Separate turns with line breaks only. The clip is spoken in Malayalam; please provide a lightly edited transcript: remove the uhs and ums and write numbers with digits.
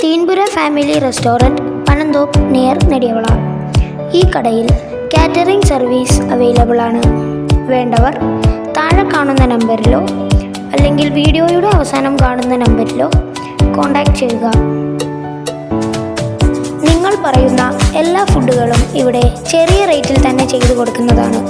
തീൻപുര ഫാമിലി റെസ്റ്റോറൻറ്റ്, പനന്തോപ്പ് നിയർ നെടിയവള. ഈ കടയിൽ കാറ്ററിംഗ് സർവീസ് അവൈലബിൾ ആണ്. വേണ്ടവർ താഴെ കാണുന്ന നമ്പറിലോ അല്ലെങ്കിൽ വീഡിയോയുടെ അവസാനം കാണുന്ന നമ്പറിലോ കോൺടാക്റ്റ് ചെയ്യുക. നിങ്ങൾ പറയുന്ന എല്ലാ ഫുഡുകളും ഇവിടെ ചെറിയ റേറ്റിൽ തന്നെ ചെയ്തു കൊടുക്കുന്നതാണ്.